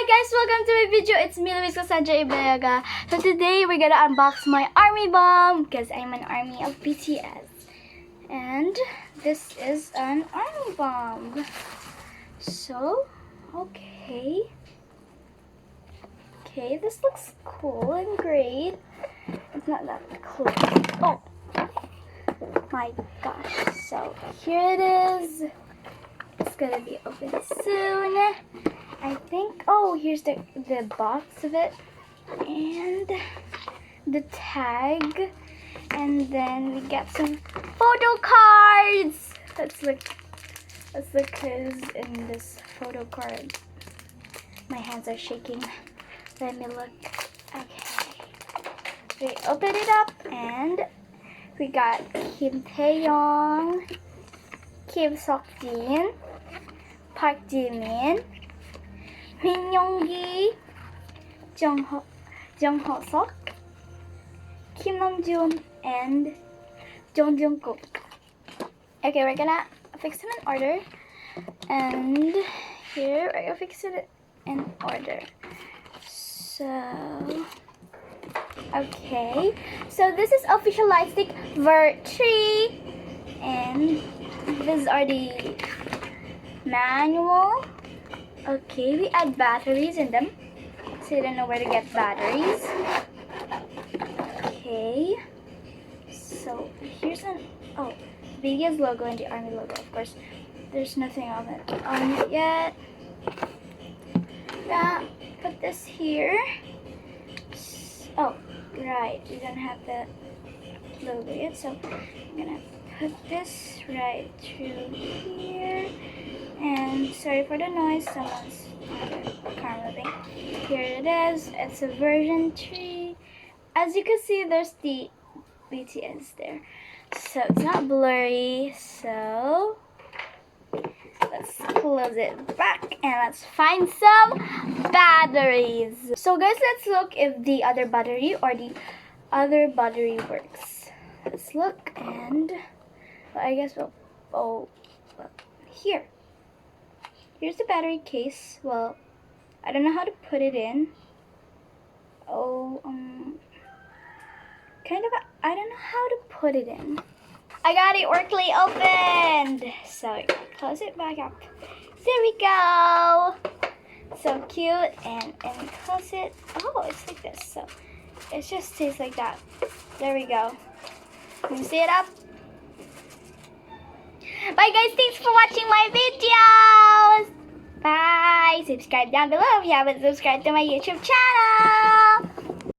Hi guys, welcome to my video. It's me, Luis Cassandra Ibeaga. So today we're gonna unbox my army bomb because I'm an army of BTS. And this is an army bomb. So, okay, this looks cool and great. It's not that cool. Oh my gosh. So here it is. It's gonna be open soon. I think, oh, here's the box of it and the tag, and then we get some photo cards. Let's look who's in this photo card. My hands are shaking. Let me look. Okay, we open it up and we got Kim Taeyong, Kim Seokjin, Park Jimin, Min Yoongi, Jung Ho-seok, Kim Namjoon, and Jung Jungkook. Okay, we're gonna fix them in order. And here we're gonna fix it in order. So, okay. So this is official lightstick Vert 3, and these are the manual. Okay, we add batteries in them, so you don't know where to get batteries. Okay, so here's an BTS logo and the army logo. Of course, there's nothing on it yet. Yeah, put this here. Oh, right, we don't have the logo yet, so I'm gonna put this right through here. And sorry for the noise, someone's on the car moving. Here it is. It's a version 3. As you can see, there's the BTS there. So it's not blurry. So let's close it back and let's find some batteries. So guys, let's look if the other battery or the other battery works. Let's look, and I guess here. Here's the battery case. Well, I don't know how to put it in. I don't know how to put it in. I got it workily opened. So close it back up. There we go. So cute. And close it. Oh, it's like this. So it just stays like that. There we go. Can you see it up? Bye guys, thanks for watching my videos. Bye. Subscribe down below if you haven't subscribed to my YouTube channel.